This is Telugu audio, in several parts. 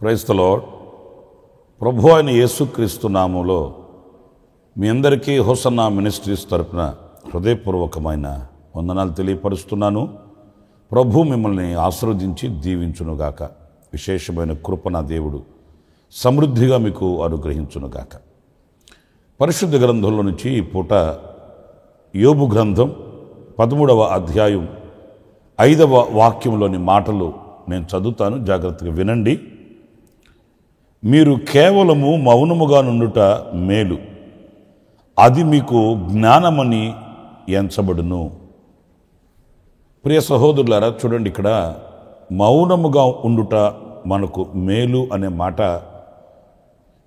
Praise the lord. ప్రభు అయిన యేసుక్రీస్తు నామములో మీ అందరికీ హోసన్నా మినిస్ట్రీస్ తరపున హృదయపూర్వకమైన వందనాలు తెలియపరుస్తున్నాను. ప్రభు మిమ్మల్ని ఆశీర్వదించి దీవించునుగాక. విశేషమైన కృప నా దేవుడు సమృద్ధిగా మీకు అనుగ్రహించునుగాక. పరిశుద్ధ గ్రంథంలో నుంచి ఈ పూట యోబు గ్రంథం 13వ అధ్యాయం 5వ వాక్యంలోని మాటలు నేను చదువుతాను, జాగ్రత్తగా వినండి. మీరు కేవలము మౌనముగా నుండుట మేలు, అది మీకు జ్ఞానమని ఎంచబడును. ప్రియ సహోదరులారా, చూడండి, ఇక్కడ మౌనముగా ఉండుట మనకు మేలు అనే మాట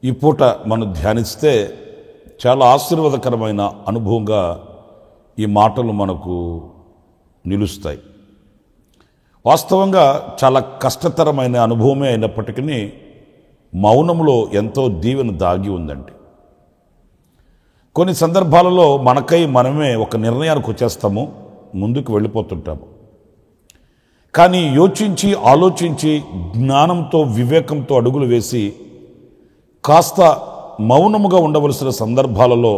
ఈ పూట మనం ధ్యానిస్తే చాలా ఆశీర్వాదకరమైన అనుభవంగా ఈ మాటలు మనకు నిలుస్తాయి. వాస్తవంగా చాలా కష్టతరమైన అనుభవమే అయినప్పటికీ మౌనములో ఎంతో దీవెన దాగి ఉందండి. కొన్ని సందర్భాలలో మనకై మనమే ఒక నిర్ణయానికి వచ్చేస్తాము, ముందుకు వెళ్ళిపోతుంటాము. కానీ యోచించి ఆలోచించి జ్ఞానంతో వివేకంతో అడుగులు వేసి కాస్త మౌనముగా ఉండవలసిన సందర్భాలలో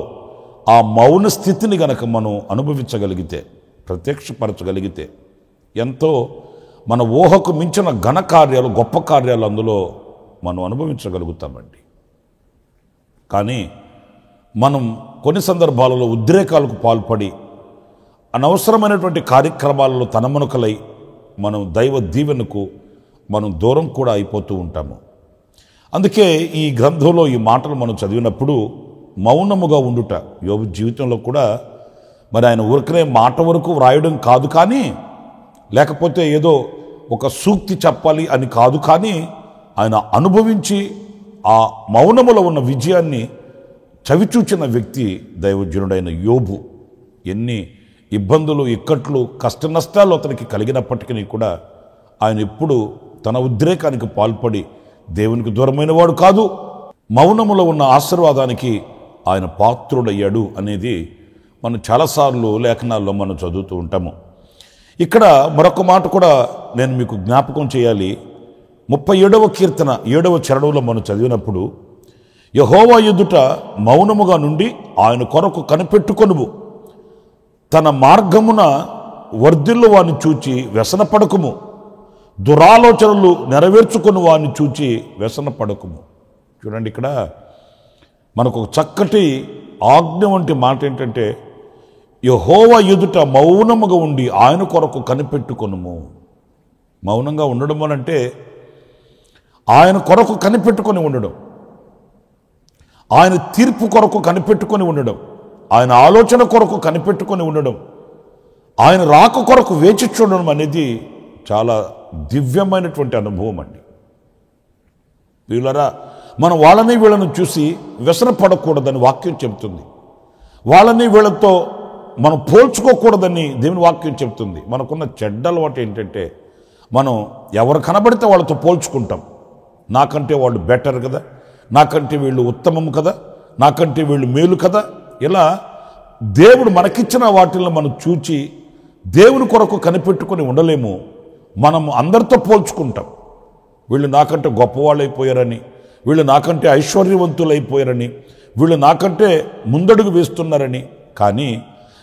ఆ మౌన స్థితిని గనక మనం అనుభవించగలిగితే, ప్రత్యక్షపరచగలిగితే ఎంతో మన ఊహకు మించిన ఘన కార్యాలు, గొప్ప కార్యాలు అందులో మనం అనుభవించగలుగుతామండి. కానీ మనం కొన్ని సందర్భాలలో ఉద్రేకాలకు పాల్పడి అనవసరమైనటువంటి కార్యక్రమాలలో తనమనుకలై మనం దైవ దీవెనకు మనం దూరం కూడా అయిపోతూ ఉంటాము. అందుకే ఈ గ్రంథంలో ఈ మాటలు మనం చదివినప్పుడు మౌనముగా ఉండుట యోబు జీవితంలో కూడా మరి ఆయన ఊరికనే మాట వరకు వ్రాయడం కాదు, కానీ లేకపోతే ఏదో ఒక సూక్తి చెప్పాలి అని కాదు, కానీ ఆయన అనుభవించి ఆ మౌనములో ఉన్న విజయాన్ని చవిచూచిన వ్యక్తి దైవజనుడైన యోబు. ఎన్ని ఇబ్బందులు, ఇక్కట్లు, కష్ట నష్టాలు అతనికి కలిగినప్పటికీ కూడా ఆయన ఎప్పుడు తన ఉద్రేకానికి పాల్పడి దేవునికి దూరమైన వాడు కాదు, మౌనములో ఉన్న ఆశీర్వాదానికి ఆయన పాత్రుడయ్యాడు అనేది మనం చాలాసార్లు లేఖనాల్లో మనం చదువుతూ ఉంటాము. ఇక్కడ మరొక మాట కూడా నేను మీకు జ్ఞాపకం చేయాలి. 37వ కీర్తన 7వ చరణంలో మనం చదివినప్పుడు, యెహోవా ఎదుట మౌనముగా నుండి ఆయన కొరకు కనిపెట్టుకొనుము, తన మార్గమున వర్ధిల్లు వాని చూచి వ్యసన పడకుము, దురాలోచనలు నెరవేర్చుకుని వాని చూచి వ్యసన పడకుము. చూడండి, ఇక్కడ మనకు ఒక చక్కటి ఆజ్ఞ వంటి మాట ఏంటంటే, యెహోవా ఎదుట మౌనముగా ఉండి ఆయన కొరకు కనిపెట్టుకొనుము. మౌనంగా ఉండడం అనంటే ఆయన కొరకు కనిపెట్టుకొని ఉండడం, ఆయన తీర్పు కొరకు కనిపెట్టుకొని ఉండడం, ఆయన ఆలోచన కొరకు కనిపెట్టుకొని ఉండడం, ఆయన రాక కొరకు వేచి చూడడం అనేది చాలా దివ్యమైనటువంటి అనుభవం అండి. వీళ్ళరా, మనం వాళ్ళని వీళ్ళను చూసి వ్యసన పడకూడదని వాక్యం చెబుతుంది. వాళ్ళని వీళ్ళతో మనం పోల్చుకోకూడదని దేవుని వాక్యం చెబుతుంది. మనకున్న చెడ్డ అలవాటు ఏంటంటే, మనం ఎవరు కనబడితే వాళ్ళతో పోల్చుకుంటాం. నాకంటే వాళ్ళు బెటర్ కదా, నాకంటే వీళ్ళు ఉత్తమం కదా, నాకంటే వీళ్ళు మేలు కదా. ఇలా దేవుడు మనకిచ్చిన వాటిల్లో మనం చూచి దేవుని కొరకు కనిపెట్టుకొని ఉండలేము. మనం అందరితో పోల్చుకుంటాం. వీళ్ళు నాకంటే గొప్పవాళ్ళు అయిపోయారని, వీళ్ళు నాకంటే ఐశ్వర్యవంతులు అయిపోయారని, వీళ్ళు నాకంటే ముందడుగు వేస్తున్నారని. కానీ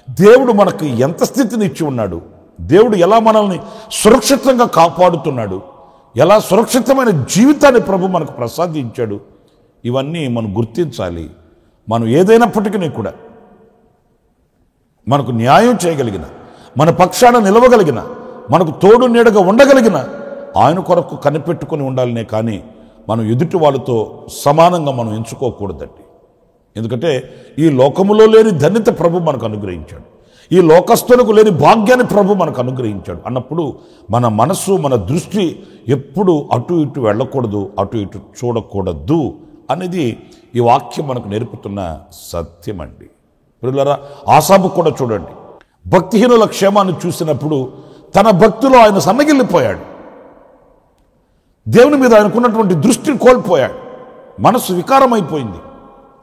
దేవుడు మనకు ఎంత స్థితిని ఇచ్చి ఉన్నాడు, దేవుడు ఎలా మనల్ని సురక్షితంగా కాపాడుతున్నాడు, ఎలా సురక్షితమైన జీవితాన్ని ప్రభు మనకు ప్రసాదించాడు, ఇవన్నీ మనం గుర్తించాలి. మనం ఏదైనప్పటికీ కూడా మనకు న్యాయం చేయగలిగిన, మన పక్షాన నిలవగలిగిన, మనకు తోడు నీడగా ఉండగలిగిన ఆయన కొరకు కనిపెట్టుకొని ఉండాలనే కానీ మనం ఎదుటి వాళ్ళతో సమానంగా మనం ఎంచుకోకూడదండి. ఎందుకంటే ఈ లోకములో లేని ధన్యత ప్రభు మనకు అనుగ్రహించాడు. ఈ లోకస్తులకు లేని భాగ్యాన్ని ప్రభు మనకు అనుగ్రహించాడు అన్నప్పుడు మన మనస్సు, మన దృష్టి ఎప్పుడు అటు ఇటు వెళ్ళకూడదు, అటు ఇటు చూడకూడదు అనేది ఈ వాక్యం మనకు నేర్పుతున్న సత్యం అండి. ప్రియులారా, ఆసాబు కూడా చూడండి, భక్తిహీనుల క్షేమాన్ని చూసినప్పుడు తన భక్తిలో ఆయన సన్నగిల్లిపోయాడు. దేవుని మీద ఆయనకున్నటువంటి దృష్టిని కోల్పోయాడు. మనసు వికారమైపోయింది.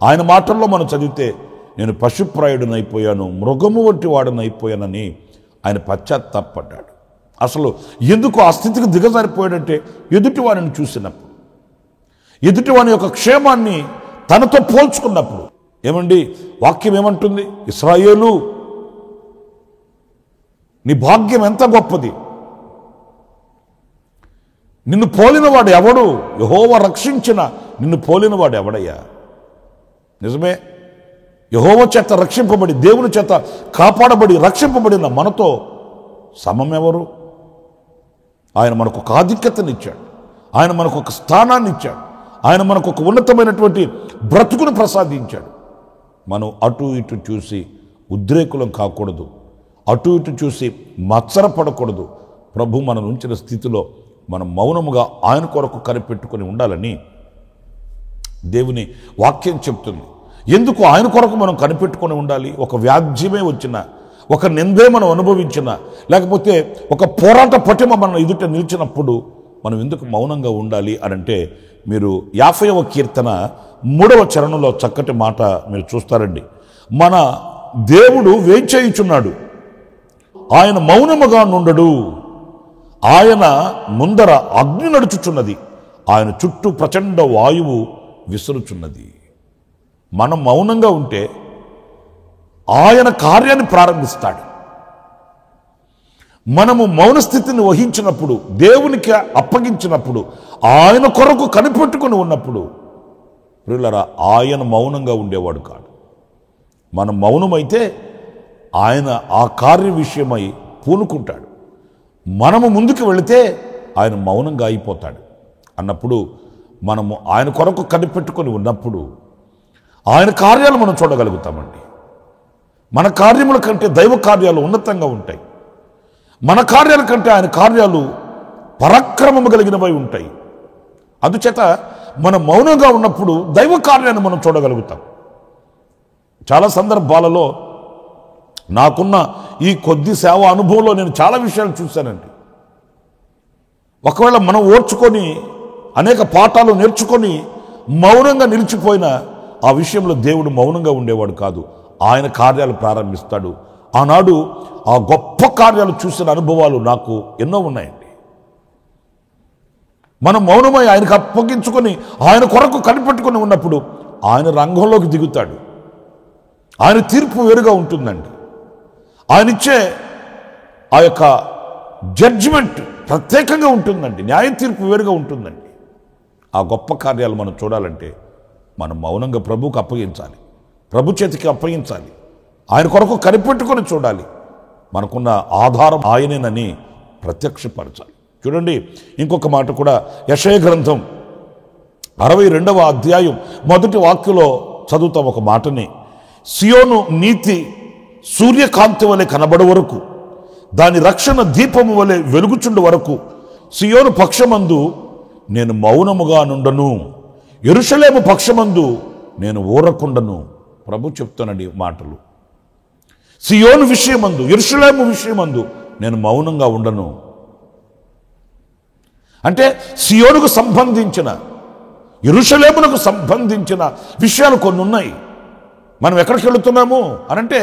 ఆయన మాటల్లో మనం చదివితే, నేను పశుప్రాయుడినైపోయాను, మృగము వంటి వాడినైపోయానని ఆయన పశ్చాత్తాపడ్డాడు. అసలు ఎందుకు ఆ స్థితికి దిగజారిపోయాడంటే, ఎదుటివారిని చూసినప్పుడు, ఎదుటివాని యొక్క క్షేమాన్ని తనతో పోల్చుకున్నప్పుడు. ఏమండి, వాక్యం ఏమంటుంది? ఇశ్రాయేలు, నీ భాగ్యం ఎంత గొప్పది, నిన్ను పోలినవాడు ఎవడు? యెహోవా రక్షించిన నిన్ను పోలినవాడు ఎవడయ్యా? నిజమే, యెహోవా చేత రక్షింపబడి, దేవుని చేత కాపాడబడి రక్షింపబడిన మనతో సమమెవరు? ఆయన మనకు ఒక ఆధిక్యతనిచ్చాడు, ఆయన మనకు ఒక స్థానాన్ని ఇచ్చాడు, ఆయన మనకు ఒక ఉన్నతమైనటువంటి బ్రతుకును ప్రసాదించాడు. మనం అటు ఇటు చూసి ఉద్రేకులం కాకూడదు, అటు ఇటు చూసి మత్సరపడకూడదు. ప్రభు మనం ఉంచిన స్థితిలో మనం మౌనముగా ఆయన కొరకు కనిపెట్టుకొని ఉండాలని దేవుని వాక్యం చెప్తుంది. ఎందుకు ఆయన కొరకు మనం కనిపెట్టుకొని ఉండాలి? ఒక వ్యాజ్యమే వచ్చినా, ఒక నిందే మనం అనుభవించినా, లేకపోతే ఒక పోరాట పటిమ మనం ఎదుట నిలిచినప్పుడు మనం ఎందుకు మౌనంగా ఉండాలి అనంటే, మీరు 50వ కీర్తన 3వ చరణంలో చక్కటి మాట మీరు చూస్తారండి. మన దేవుడు వేంచేయుచున్నాడు, ఆయన మౌనముగా నుండడు, ఆయన ముందర అగ్ని నడుచుచున్నది, ఆయన చుట్టూ ప్రచండ వాయువు విసురుచున్నది. మనం మౌనంగా ఉంటే ఆయన కార్యాన్ని ప్రారంభిస్తాడు. మనము మౌన స్థితిని వహించినప్పుడు, దేవునికి అప్పగించినప్పుడు, ఆయన కొరకు కనిపెట్టుకుని ఉన్నప్పుడు, ప్రియులారా, ఆయన మౌనంగా ఉండేవాడు కాదు. మనం మౌనమైతే ఆయన ఆ కార్య విషయమై పూనుకుంటాడు. మనము ముందుకు వెళితే ఆయన మౌనంగా అయిపోతాడు. అన్నప్పుడు మనము ఆయన కొరకు కనిపెట్టుకొని ఉన్నప్పుడు ఆయన కార్యాలు మనం చూడగలుగుతామండి. మన కార్యముల కంటే దైవ కార్యాలు ఉన్నతంగా ఉంటాయి. మన కార్యాల కంటే ఆయన కార్యాలు పరాక్రమము కలిగినవై ఉంటాయి. అందుచేత మనం మౌనంగా ఉన్నప్పుడు దైవ కార్యాన్ని మనం చూడగలుగుతాం. చాలా సందర్భాలలో నాకున్న ఈ కొద్ది సేవ అనుభవంలో నేను చాలా విషయాలు చూశానండి. ఒకవేళ మనం ఓర్చుకొని అనేక పాఠాలు నేర్చుకొని మౌనంగా నిలిచిపోయిన ఆ విషయంలో దేవుడు మౌనంగా ఉండేవాడు కాదు, ఆయన కార్యాలు ప్రారంభిస్తాడు. ఆనాడు ఆ గొప్ప కార్యాలు చూసిన అనుభవాలు నాకు ఎన్నో ఉన్నాయండి. మనం మౌనమై ఆయనకు అప్పగించుకొని ఆయన కొరకు కనిపెట్టుకొని ఉన్నప్పుడు ఆయన రంగంలోకి దిగుతాడు. ఆయన తీర్పు వేరుగా ఉంటుందండి. ఆయన ఇచ్చే ఆ యొక్క జడ్జిమెంట్ ప్రత్యేకంగా ఉంటుందండి. న్యాయ తీర్పు వేరుగా ఉంటుందండి. ఆ గొప్ప కార్యాలు మనం చూడాలంటే మనం మౌనంగా ప్రభువుకు అప్పగించాలి, ప్రభు చేతికి అప్పగించాలి, ఆయన కొరకు కనిపెట్టుకొని చూడాలి. మనకున్న ఆధారం ఆయనేనని ప్రత్యక్షపరచాలి. చూడండి, ఇంకొక మాట కూడా యెషయా గ్రంథం 62వ అధ్యాయం 1వ వాక్యంలో చదువుతాం ఒక మాటని. సియోను నీతి సూర్యకాంతి వలె కనబడు వరకు, దాని రక్షణ దీపము వలె వెలుగుచుండు వరకు సియోను పక్షమందు నేను మౌనముగా నుండను, యెరూషలేము పక్షమందు నేను ఊరకుండను. ప్రభు చెప్తానండి మాటలు. సియోను విషయమందు, యెరూషలేము విషయమందు నేను మౌనంగా ఉండను. అంటే సియోనుకు సంబంధించిన, యెరూషలేమునకు సంబంధించిన విషయాలు కొన్ని ఉన్నాయి. మనం ఎక్కడికి వెళుతున్నాము అనంటే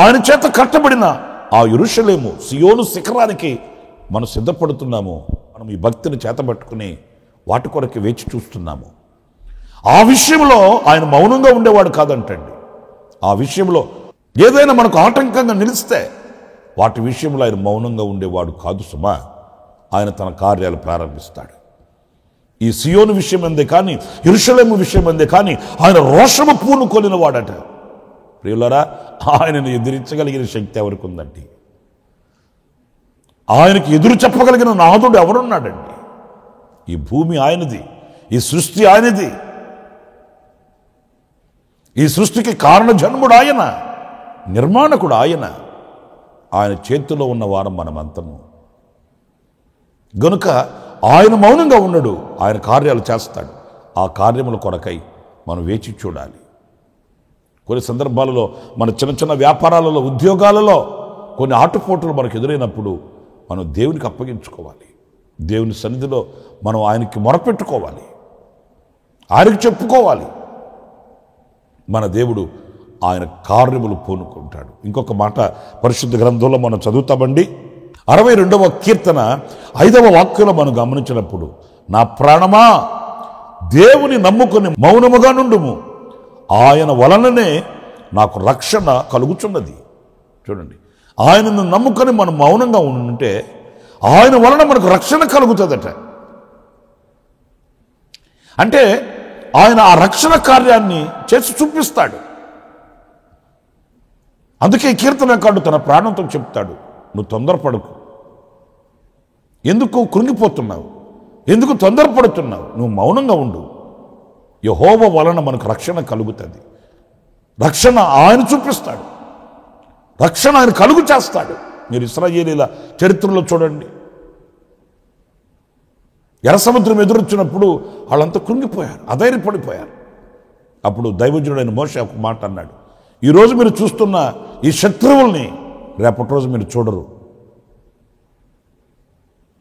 ఆయన చేత కట్టబడిన ఆ యెరూషలేము సియోను శిఖరానికి మనం సిద్ధపడుతున్నాము. మనం ఈ భక్తిని చేతబట్టుకుని వాటి కొరకు వేచి చూస్తున్నాము. ఆ విషయంలో ఆయన మౌనంగా ఉండేవాడు కాదంటండి. ఆ విషయంలో ఏదైనా మనకు ఆటంకంగా నిలిస్తే వాటి విషయంలో ఆయన మౌనంగా ఉండేవాడు కాదు సుమా. ఆయన తన కార్యాలు ప్రారంభిస్తాడు. ఈ సియోను విషయం అందే కానీ, యెరూషలేము విషయం అందే కానీ ఆయన రోషము పూనుకొనిన వాడట. ప్రియులారా, ఆయనను ఎదిరించగలిగిన శక్తి ఎవరికి ఉందండి? ఆయనకి ఎదురు చెప్పగలిగిన నాథుడు ఎవరున్నాడండి? ఈ భూమి ఆయనది, ఈ సృష్టి ఆయనది, ఈ సృష్టికి కారణ జన్ముడు ఆయన, నిర్మాణకుడు ఆయన. ఆయన చేతిలో ఉన్న వారం మనమంతము. గనుక ఆయన మౌనంగా ఉన్నాడు, ఆయన కార్యాలు చేస్తాడు. ఆ కార్యముల కొరకై మనం వేచి చూడాలి. కొన్ని సందర్భాలలో మన చిన్న చిన్న వ్యాపారాలలో, ఉద్యోగాలలో కొన్ని ఆటుపోటులు మనకు ఎదురైనప్పుడు మనం దేవునికి అప్పగించుకోవాలి. దేవుని సన్నిధిలో మనం ఆయనకి మొరపెట్టుకోవాలి, ఆయనకు చెప్పుకోవాలి. మన దేవుడు ఆయన కార్యములు పూనుకుంటాడు. ఇంకొక మాట పరిశుద్ధ గ్రంథంలో మనం చదువుతామండి. 62వ కీర్తన 5వ వాక్యంలో మనం గమనించినప్పుడు, నా ప్రాణమా దేవుని నమ్ముకొని మౌనముగా నుండుము, ఆయన వలననే నాకు రక్షణ కలుగుచున్నది. చూడండి, ఆయనను నమ్ముకొని మనం మౌనంగా ఉంటే ఆయన వలన మనకు రక్షణ కలుగుతుందట. అంటే ఆయన ఆ రక్షణ కార్యాన్ని చేసి చూపిస్తాడు. అందుకే కీర్తనకారుడు తన ప్రాణంతో చెప్తాడు, నువ్వు తొందరపడకు. ఎందుకు కృంగిపోతున్నావు? ఎందుకు తొందరపడుతున్నావు? నువ్వు మౌనంగా ఉండు. యెహోవా వలన మనకు రక్షణ కలుగుతుంది. రక్షణ ఆయన చూపిస్తాడు, రక్షణ ఆయన కలుగు చేస్తాడు. మీరు ఇశ్రాయేలీల చరిత్రలో చూడండి, ఎర్ర సముద్రం ఎదురొచ్చినప్పుడు వాళ్ళంతా కృంగిపోయారు, అధైర్యపడిపోయారు. అప్పుడు దైవజనుడైన మోషే ఒక మాట అన్నాడు, ఈరోజు మీరు చూస్తున్న ఈ శత్రువుల్ని రేపటి రోజు మీరు చూడరు.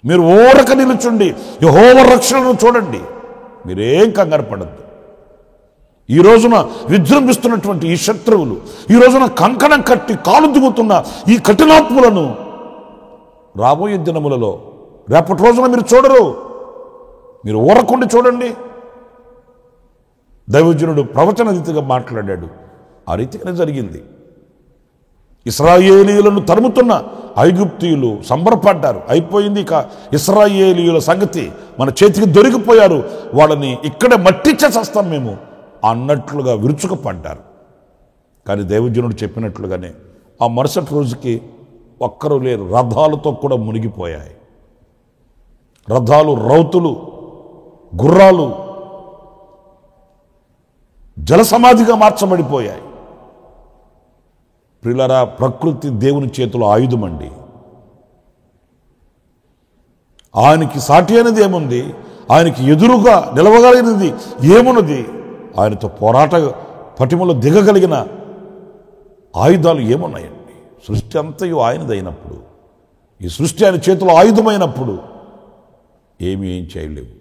మీరు ఊరక నిలుచుండి యెహోవా రక్షణను చూడండి, మీరేం కంగారు పడద్దు. ఈ రోజున విజృంభిస్తున్నటువంటి ఈ శత్రువులు, ఈ రోజున కంకణం కట్టి కాలు దిగుతున్న ఈ కఠినాత్ములను రాబోయే దినములలో రేపటి రోజున మీరు చూడరు. మీరు ఊరకుండి చూడండి. దైవజనుడు ప్రవచన రీతిగా మాట్లాడాడు, ఆ రీతిగానే జరిగింది. ఇశ్రాయేలీయులను తరుముతున్న ఐగుప్తీయులు సంబరపడ్డారు. అయిపోయింది, ఇక ఇశ్రాయేలీయుల సంగతి మన చేతికి దొరికిపోయారు, వాళ్ళని ఇక్కడే మట్టిచ్చేసేస్తాం మేము అన్నట్లుగా విరుచుకుపడ్డారు. కానీ దైవజనుడు చెప్పినట్లుగానే ఆ మరుసటి రోజుకి ఒక్కరు లేరు, రథాలతో కూడా మునిగిపోయాయి. రథాలు, రౌతులు, గుర్రాలు జలసమాధిగా మార్చబడిపోయాయి. ప్రియులారా, ప్రకృతి దేవుని చేతిలో ఆయుధమండి. ఆయనకి సాటి అనేది ఏముంది? ఆయనకి ఎదురుగా నిలవగలిగినది ఏమున్నది? ఆయనతో పోరాట పటిమలో దిగగలిగిన ఆయుధాలు ఏమున్నాయండి? సృష్టి అంతయు ఆయనదైనప్పుడు, ఈ సృష్టి ఆయన చేతిలో ఆయుధమైనప్పుడు ఏం చేయలేవు.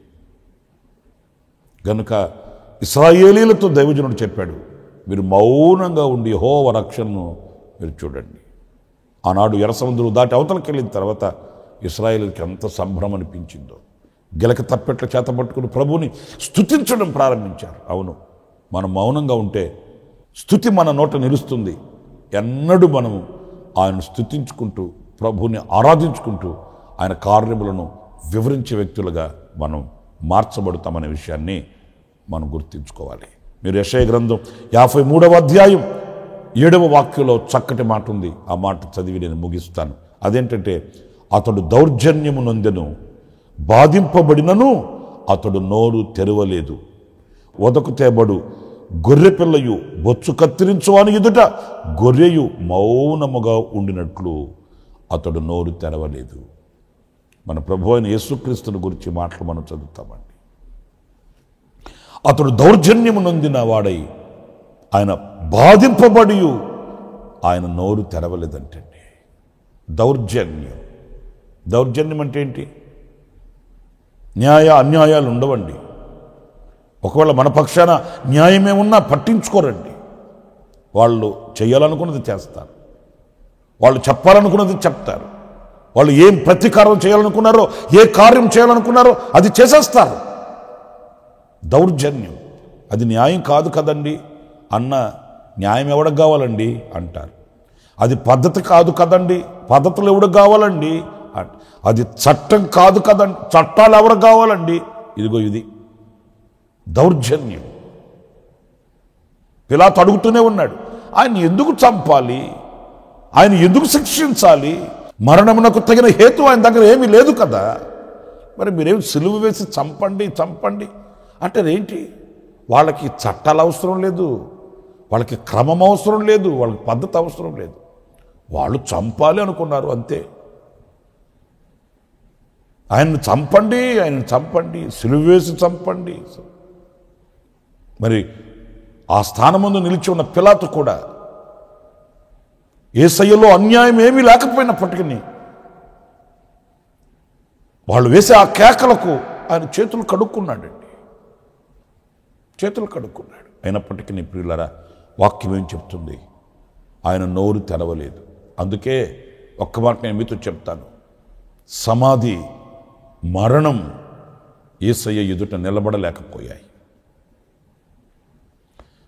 గనుక ఇశ్రాయేలీలతో దైవజనుడు చెప్పాడు, మీరు మౌనంగా ఉండి యెహోవా రక్షణను మీరు చూడండి. ఆనాడు ఎర్ర సముద్రం దాటి అవతలకి వెళ్ళిన తర్వాత ఇశ్రాయేలుకి ఎంత సంభ్రమం అనిపించిందో. గిలక తప్పెట్ల చేత పట్టుకుని ప్రభువుని స్తుతించడం ప్రారంభించారు. అవును, మనం మౌనంగా ఉంటే స్తుతి మన నోట నిలుస్తుంది. ఎన్నడూ మనము ఆయన స్తుతించుకుంటూ, ప్రభువుని ఆరాధించుకుంటూ ఆయన కార్యములను వివరించే వ్యక్తులుగా మనం మార్చబడతామనే విషయాన్ని మనం గుర్తుంచుకోవాలి. మీరు యెషయా గ్రంథం 53వ అధ్యాయం 7వ వాక్యంలో చక్కటి మాట ఉంది. ఆ మాట చదివి నేను ముగిస్తాను. అదేంటంటే, అతడు దౌర్జన్యము నొందెను, బాధింపబడినను అతడు నోరు తెరవలేదు. వదకు తేబడు గొర్రె పిల్లయు బొచ్చు కత్తిరించువాని ఎదుట గొర్రెయు మౌనముగా ఉండినట్లు అతడు నోరు తెరవలేదు. మన ప్రభు అయిన యేసుక్రీస్తుని గురించి మాటలు మనం చదువుతామండి. అతడు దౌర్జన్యము నొందిన వాడై, ఆయన బాధింపబడి ఆయన నోరు తెరవలేదంటండి. దౌర్జన్యం, దౌర్జన్యం అంటే ఏంటి? న్యాయ అన్యాయాలు ఉండవండి. ఒకవేళ మన పక్షాన న్యాయమే ఉన్నా పట్టించుకోరండి. వాళ్ళు చేయాలనుకున్నది చేస్తారు, వాళ్ళు చెప్పాలనుకున్నది చెప్తారు, వాళ్ళు ఏం ప్రతీకారం చేయాలనుకున్నారో, ఏ కార్యం చేయాలనుకున్నారో అది చేసేస్తారు. దౌర్జన్యం, అది న్యాయం కాదు కదండి అన్న, న్యాయం ఎవడికి కావాలండి అంటారు. అది పద్ధతి కాదు కదండి, పద్ధతులు ఎవడికి కావాలండి అంట. అది చట్టం కాదు కదండి, చట్టాలు ఎవరికి కావాలండి? ఇదిగో ఇది దౌర్జన్యం. పిలాతు అడుగుతూనే ఉన్నాడు, ఆయన ఎందుకు చంపాలి? ఆయన ఎందుకు శిక్షించాలి? మరణమునకు తగిన హేతు ఆయన దగ్గర ఏమీ లేదు కదా, మరి మీరేమి సిలువ వేసి చంపండి చంపండి అంటే ఏంటి? వాళ్ళకి చట్టాలు అవసరం లేదు, వాళ్ళకి క్రమం అవసరం లేదు, వాళ్ళకి పద్ధతి అవసరం లేదు. వాళ్ళు చంపాలి అనుకున్నారు అంతే. ఆయన్ని చంపండి, సిలువేసి చంపండి. మరి ఆ స్థానం ముందు నిలిచి ఉన్న పిలాతు కూడా యేసయ్యలో అన్యాయం ఏమీ లేకపోయినప్పటికీ వాళ్ళు వేసే ఆ కేకలకు ఆయన చేతులు కడుక్కున్నాడు. అయినప్పటికీ ప్రియులారా, వాక్యం ఏం చెప్తుంది? ఆయన నోరు తెరవలేదు. అందుకే ఒక్క మాట నేను మీతో చెప్తాను, సమాధి, మరణం యేసయ్య ఎదుట నిలబడలేకపోయాయి.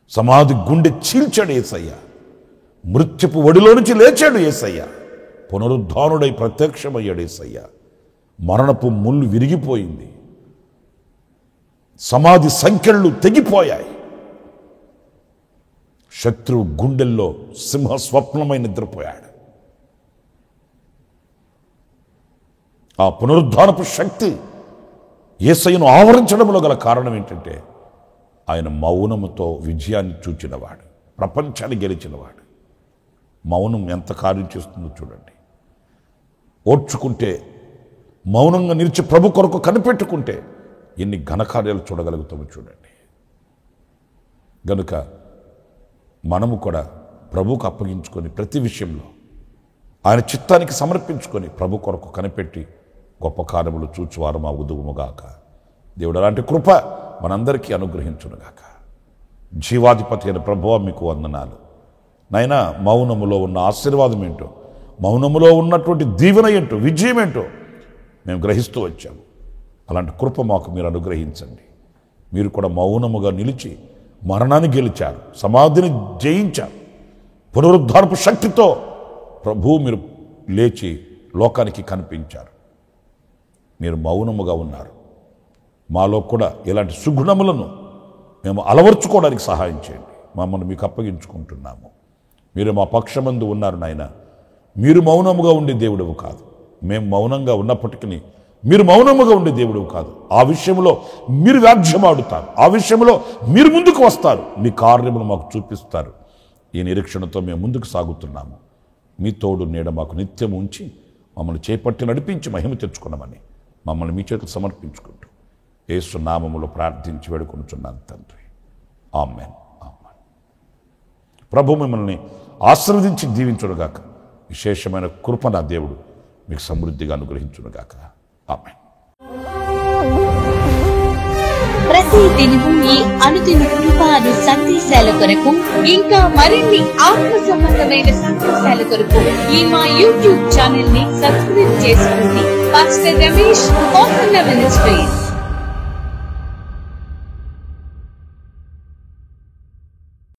సమాధి గుండె చీల్చాడు యేసయ్య. మృత్యుపు ఒడిలో నుంచి లేచాడు యేసయ్య. పునరుద్ధానుడై ప్రత్యక్షమయ్యాడు యేసయ్య. మరణపు ముళ్ళు విరిగిపోయింది. సమాధి సంఖ్యలు తెగిపోయాయి. శత్రువు గుండెల్లో సింహ స్వప్నమై నిద్రపోయాడు. ఆ పునరుద్ధానపు శక్తి యేసయ్యను ఆవరించడంలో గల కారణం ఏంటంటే ఆయన మౌనముతో విజయాన్ని చూచినవాడు, ప్రపంచాన్ని గెలిచినవాడు. మౌనం ఎంత కార్యం చేస్తుందో చూడండి. ఓర్చుకుంటే, మౌనంగా నిలిచి ప్రభు కొరకు కనిపెట్టుకుంటే ఎన్ని ఘనకార్యాలు చూడగలుగుతామో చూడండి. గనుక మనము కూడా ప్రభువుకు అప్పగించుకొని ప్రతి విషయంలో ఆయన చిత్తానికి సమర్పించుకొని ప్రభు కొరకు కనిపెట్టి గొప్ప కార్యములు చూచువారు మా ఉదుగుముగాక. దేవుడు అలాంటి కృప మనందరికీ అనుగ్రహించునుగాక. జీవాధిపతి అయిన ప్రభువా మీకు వందనాలు. నైనా మౌనములో ఉన్న ఆశీర్వాదం ఏంటో, మౌనములో ఉన్నటువంటి దీవెన ఏంటో, విజయం ఏంటో మేము గ్రహిస్తూ వచ్చాము. అలాంటి కృప మాకు మీరు అనుగ్రహించండి. మీరు కూడా మౌనముగా నిలిచి మరణాన్ని గెలిచారు, సమాధిని జయించారు. పునరుద్ధారపు శక్తితో ప్రభువు మీరు లేచి లోకానికి కనిపించారు. మీరు మౌనముగా ఉన్నారు. మాలో కూడా ఇలాంటి సుగుణములను మేము అలవర్చుకోవడానికి సహాయం చేయండి. మమ్మల్ని మీకు అప్పగించుకుంటున్నాము. మీరు మా పక్షమందు ఉన్నారు నాయన. మీరు మౌనముగా ఉండే దేవుడవు కాదు. మేము మౌనంగా ఉన్నప్పటికీ మీరు మౌనముగా ఉండే దేవుడవు కాదు. ఆ విషయంలో మీరు వ్యాజ్యమాడుతారు. ఆ విషయంలో మీరు ముందుకు వస్తారు. మీ కార్యములు మాకు చూపిస్తారు. ఈ నిరీక్షణతో మేము ముందుకు సాగుతున్నాము. మీ తోడు నీడ మాకు నిత్యం ఉంచి మమ్మల్ని చేపట్టి నడిపించి మహిమ తెచ్చుకున్నామని మమ్మల్ని మీ చేతులు సమర్పించుకుంటూ యేసు నామములో ప్రార్థించి వేడుకొనుచున్నాను తండ్రి. ఆమేన్. ఆమేన్. ప్రభు మిమ్మల్ని ఆశీర్వదించి దీవించునుగాక. విశేషమైన కృప నా దేవుడు మీకు సమృద్ధిగా అనుగ్రహించునుగాక. ఆమేన్. ప్రతి దినము ఈ అనుదిన కృపాను సందేశాల కొరకు ఇంకా మరిన్ని ఆత్మ సంబంధమైన సందేశాల కొరకు ఈ మా యూట్యూబ్ ఛానల్ ని సబ్స్క్రైబ్ చేసుకోండి. Pastor Ramesh ministries.